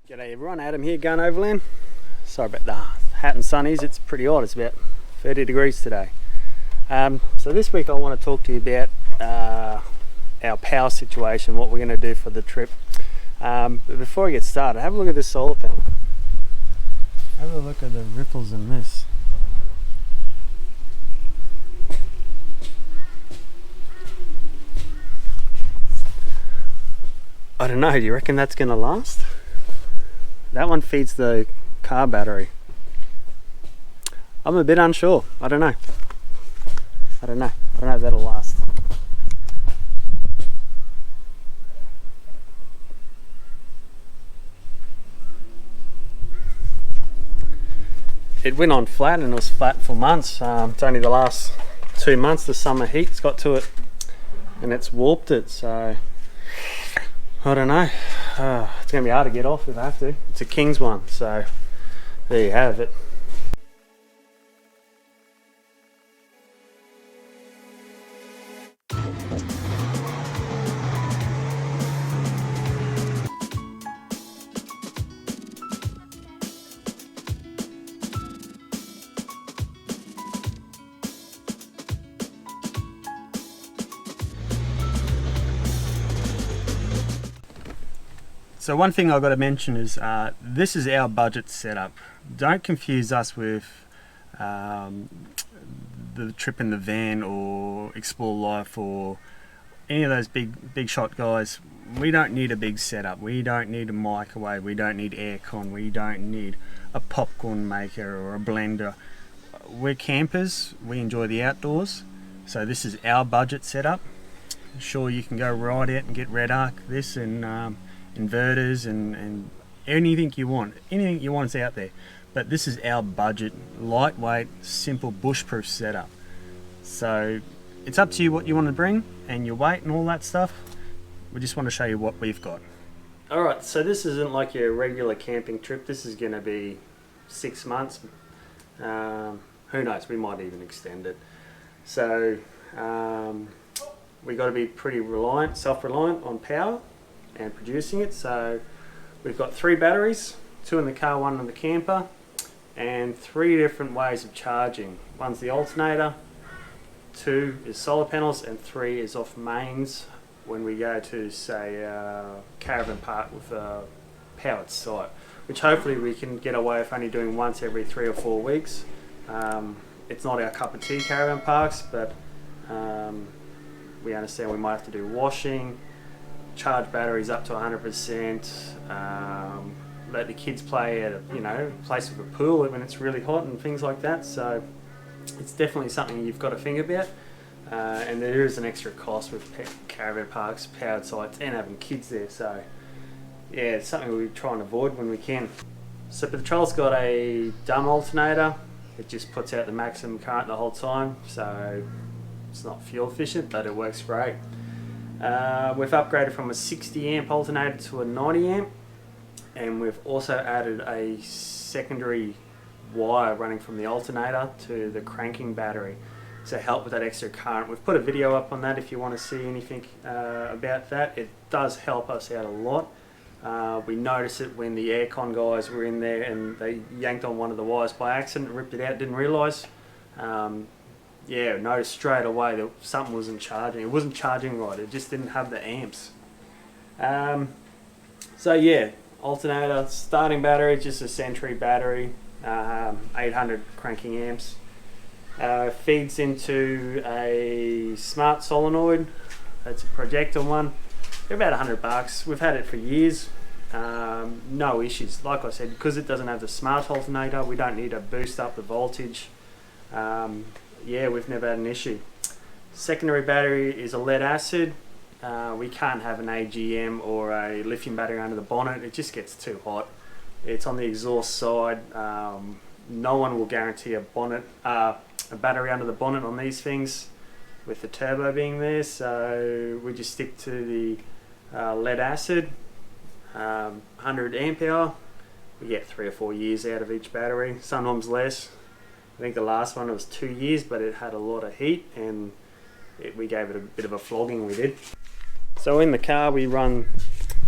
G'day everyone, Adam here, going overland. Sorry about the hat and sunnies, it's pretty hot, it's about 30 degrees today. So this week I want to talk to you about our power situation, what we're going to do for the trip. But before I get started, have a look at this solar panel. Have a look at the ripples in this. I don't know, do you reckon that's going to last? That one feeds the car battery. I'm a bit unsure. I don't know if that'll last. It went on flat and it was flat for months. It's only the last 2 months the summer heat's got to it and it's warped it, so I don't know. It's going to be hard to get off if I have to. It's a King's one, so there you have it. So one thing I've got to mention is this is our budget setup. Don't confuse us with the trip in the van or Explore Life or any of those big shot guys. We don't need a big setup. We don't need a microwave. We don't need aircon. We don't need a popcorn maker or a blender. We're campers. We enjoy the outdoors. So this is our budget setup. Sure, you can go right out and get Red Arc this and inverters and anything you want is out there, but this is our budget, lightweight, simple bushproof setup. So it's up to you what you want to bring and your weight and all that stuff. We just want to show you what we've got. Alright, so this isn't like your regular camping trip. This is going to be 6 months. Who knows, we might even extend it. So we got to be pretty self-reliant on power and producing it. So we've got 3 batteries, 2 in the car, 1 in the camper, and 3 different ways of charging. One's the alternator, 2 is solar panels, and 3 is off mains when we go to, say, a caravan park with a powered site, which hopefully we can get away with only doing once every 3 or 4 weeks. It's not our cup of tea, caravan parks, but we understand we might have to do washing, charge batteries up to 100%, let the kids play at a place with a pool when it's really hot and things like that. So it's definitely something you've got to think about, and there is an extra cost with caravan parks, powered sites, and having kids there. So yeah, it's something we try and avoid when we can. So Patrol's got a dumb alternator. It just puts out the maximum current the whole time, so it's not fuel efficient, but it works great. We've upgraded from a 60 amp alternator to a 90 amp, and we've also added a secondary wire running from the alternator to the cranking battery to help with that extra current. We've put a video up on that if you want to see anything about that. It does help us out a lot. We noticed it when the aircon guys were in there and they yanked on one of the wires by accident, ripped it out, didn't realise. Yeah, noticed straight away that something wasn't charging. It wasn't charging right, it just didn't have the amps. So yeah, alternator, starting battery, just a Sentry battery, 800 cranking amps. Feeds into a smart solenoid. That's a projector one. They're about $100. We've had it for years. No issues. Like I said, because it doesn't have the smart alternator, we don't need to boost up the voltage. Yeah, we've never had an issue. Secondary battery is a lead acid. We can't have an AGM or a lithium battery under the bonnet. It just gets too hot. It's on the exhaust side. No one will guarantee a battery under the bonnet on these things with the turbo being there, so we just stick to the lead acid. 100 amp hour. We get 3 or 4 years out of each battery, sometimes less. I think the last one was 2 years, but it had a lot of heat and we gave it a bit of a flogging, we did. So in the car we run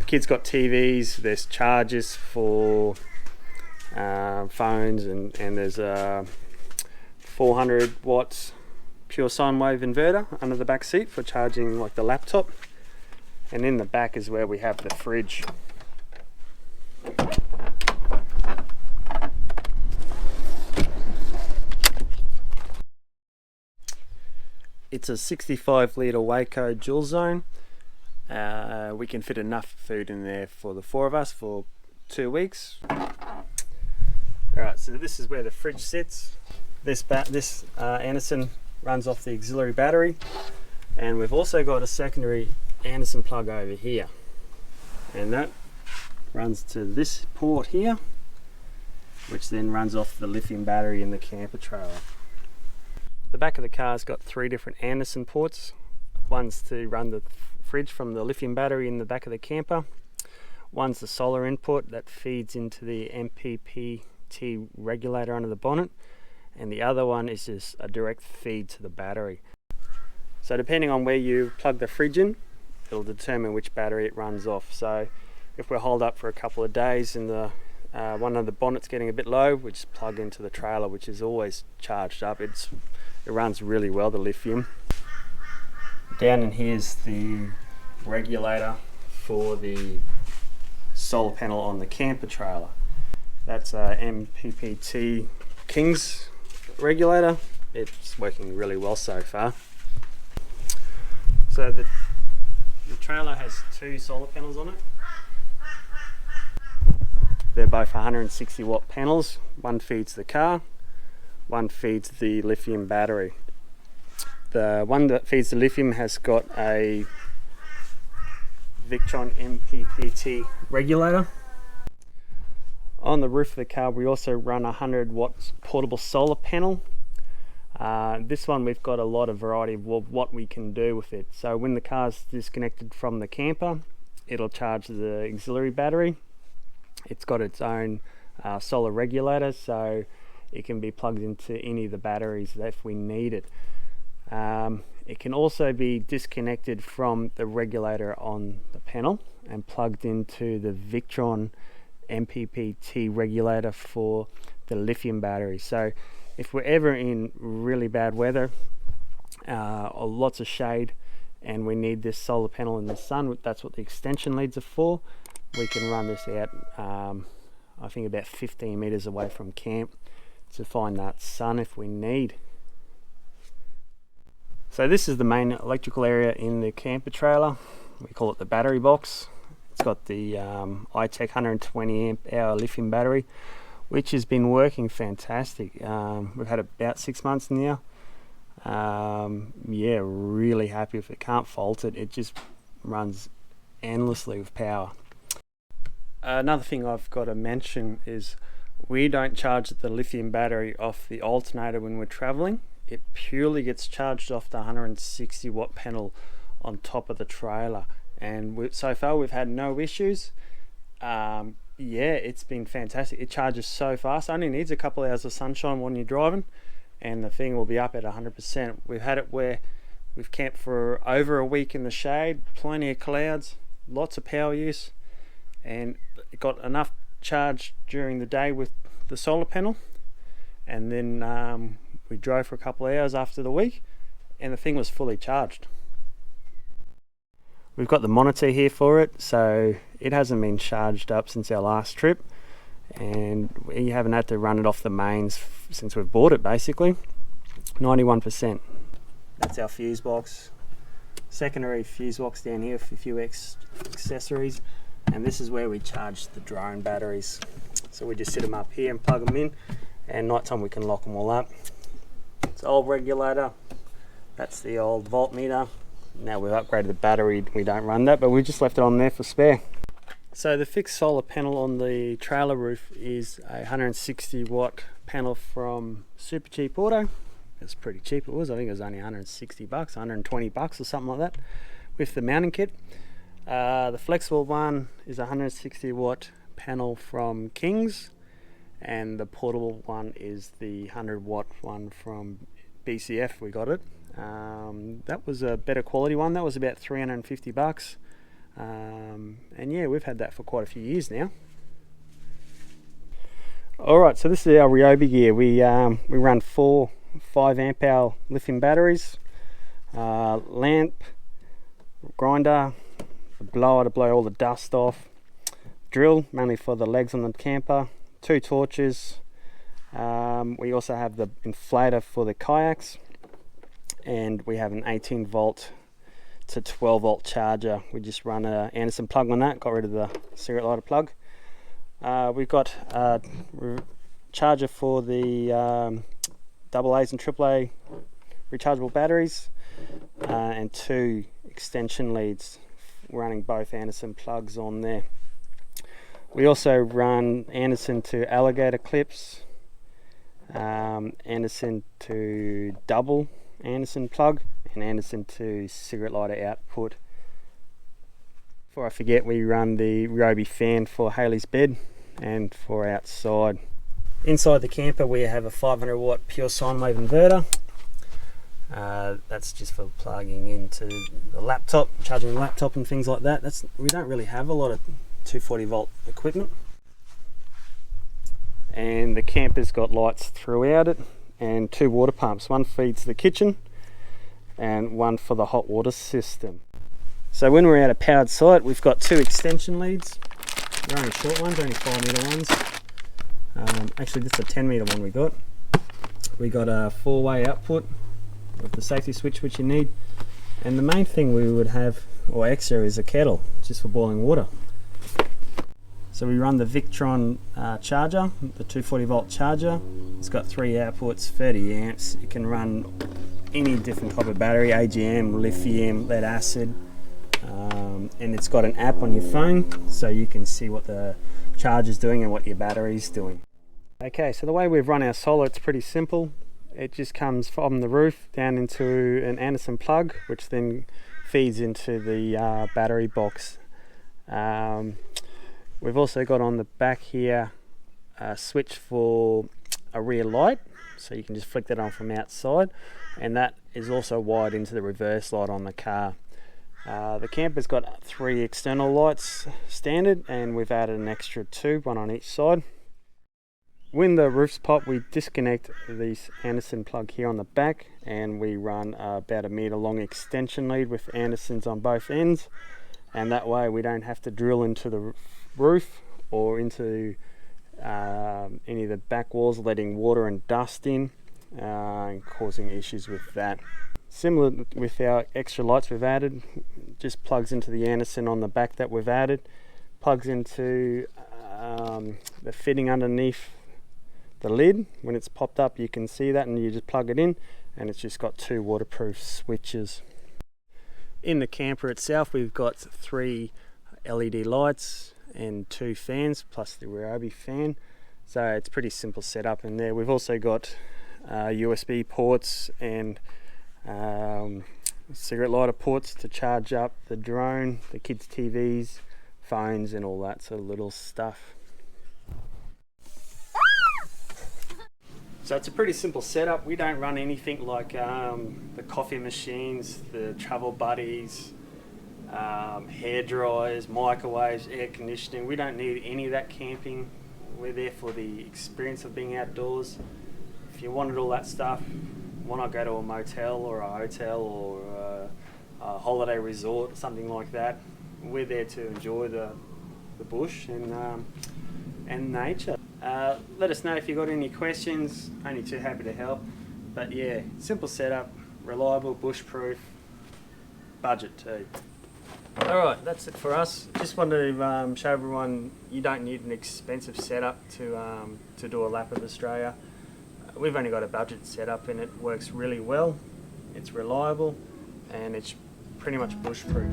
kids got TVs, there's chargers for phones, and there's a 400 watts pure sine wave inverter under the back seat for charging like the laptop. And in the back is where we have the fridge. It's a 65 litre Waco dual zone. We can fit enough food in there for the 4 of us for 2 weeks. Alright, so this is where the fridge sits. This Anderson runs off the auxiliary battery, and we've also got a secondary Anderson plug over here, and that runs to this port here, which then runs off the lithium battery in the camper trailer. The back of the car's got 3 different Anderson ports. One's to run the fridge from the lithium battery in the back of the camper. One's the solar input that feeds into the MPPT regulator under the bonnet, and the other one is just a direct feed to the battery. So depending on where you plug the fridge in, it'll determine which battery it runs off. So if we're holed up for a couple of days and the one of the bonnet's getting a bit low, we just plug into the trailer, which is always charged up. It runs really well, the lithium. Down in here's the regulator for the solar panel on the camper trailer. That's a MPPT King's regulator. It's working really well so far. So the trailer has 2 solar panels on it. They're both 160 watt panels. One feeds the car, one feeds the lithium battery. The one that feeds the lithium has got a Victron MPPT regulator. On the roof of the car we also run a 100 watt portable solar panel. This one we've got a lot of variety of what we can do with it. So when the car's disconnected from the camper, it'll charge the auxiliary battery. It's got its own solar regulator, so it can be plugged into any of the batteries if we need it. It can also be disconnected from the regulator on the panel and plugged into the Victron MPPT regulator for the lithium battery. So if we're ever in really bad weather or lots of shade and we need this solar panel in the sun, that's what the extension leads are for. We can run this out I think about 15 meters away from camp to find that sun if we need. So this is the main electrical area in the camper trailer. We call it the battery box. It's got the iTech 120 amp hour lithium battery, which has been working fantastic. We've had it about 6 months now. Yeah, really happy with it. Can't fault it. It just runs endlessly with power. Another thing I've got to mention is we don't charge the lithium battery off the alternator when we're traveling. It purely gets charged off the 160 watt panel on top of the trailer, and so far we've had no issues. Yeah, it's been fantastic. It charges so fast. It only needs a couple of hours of sunshine when you're driving and the thing will be up at 100%. We've had it where we've camped for over a week in the shade, plenty of clouds, lots of power use, and it got enough charge during the day with the solar panel, and then we drove for a couple of hours after the week and the thing was fully charged. We've got the monitor here for it, so it hasn't been charged up since our last trip, and we haven't had to run it off the mains since we've bought it. Basically 91%. That's our fuse box, secondary fuse box down here for a few accessories, and this is where we charge the drone batteries. So we just sit them up here and plug them in, and nighttime we can lock them all up. It's an old regulator, that's the old voltmeter. Now we've upgraded the battery, we don't run that, but we just left it on there for spare. So the fixed solar panel on the trailer roof is a 160 watt panel from Super Cheap Auto. It's pretty cheap. It was, I think it was only 160 bucks, 120 bucks or something like that with the mounting kit. The flexible one is a 160 watt panel from King's, and the portable one is the 100 watt one from BCF. We got it. That was a better quality one. That was about 350 bucks. And yeah, we've had that for quite a few years now. Alright, so this is our Ryobi Gear. We run 4 5 amp hour lithium batteries, lamp, grinder, a blower to blow all the dust off, drill mainly for the legs on the camper, 2 torches. We also have the inflator for the kayaks, and we have an 18 volt to 12 volt charger. We just run an Anderson plug on that, got rid of the cigarette lighter plug. We've got a charger for the AA's and AAA rechargeable batteries, and 2 extension leads running both Anderson plugs on there. We also run Anderson to alligator clips, Anderson to double Anderson plug, and Anderson to cigarette lighter output. Before I forget, we run the Ryobi fan for Haley's bed and for outside. Inside the camper we have a 500 watt pure sine wave inverter. That's just for plugging into the laptop, charging the laptop and things like that. We don't really have a lot of 240 volt equipment. And the camper's got lights throughout it, and 2 water pumps. One feeds the kitchen and one for the hot water system. So when we're at a powered site, we've got 2 extension leads. They're only short ones, only 5 meter ones. Actually, this is a 10 meter one we got. We got a 4-way output with the safety switch which you need. And the main thing we would have, or extra, is a kettle, just for boiling water. So we run the Victron charger, the 240 volt charger. It's got 3 outputs, 30 amps. It can run any different type of battery, AGM, lithium, lead acid. And it's got an app on your phone, so you can see what the charge is doing and what your battery's doing. Okay, so the way we've run our solar, it's pretty simple. It just comes from the roof down into an Anderson plug, which then feeds into the battery box. We've also got on the back here a switch for a rear light, so you can just flick that on from outside, and that is also wired into the reverse light on the car. The camper's got 3 external lights standard, and we've added an extra 2, one on each side. When the roof's popped, we disconnect this Anderson plug here on the back, and we run about a meter long extension lead with Andersons on both ends, and that way we don't have to drill into the roof or into any of the back walls, letting water and dust in and causing issues with that. Similar with our extra lights we've added, just plugs into the Anderson on the back that we've added, plugs into the fitting underneath the lid. When it's popped up you can see that, and you just plug it in, and it's just got 2 waterproof switches. In the camper itself we've got 3 LED lights and 2 fans plus the Ryobi fan, so it's pretty simple setup in there. We've also got USB ports and cigarette lighter ports to charge up the drone, the kids' TVs, phones and all that sort of little stuff. So it's a pretty simple setup. We don't run anything like the coffee machines, the travel buddies, hair dryers, microwaves, air conditioning. We don't need any of that camping. We're there for the experience of being outdoors. If you wanted all that stuff, why not go to a motel or a hotel or a holiday resort, something like that. We're there to enjoy the bush and nature. Let us know if you've got any questions. Only too happy to help. But yeah, simple setup, reliable, bush-proof, budget too. Alright, that's it for us. Just wanted to show everyone you don't need an expensive setup to do a lap of Australia. We've only got a budget setup and it works really well. It's reliable and it's pretty much bush-proof.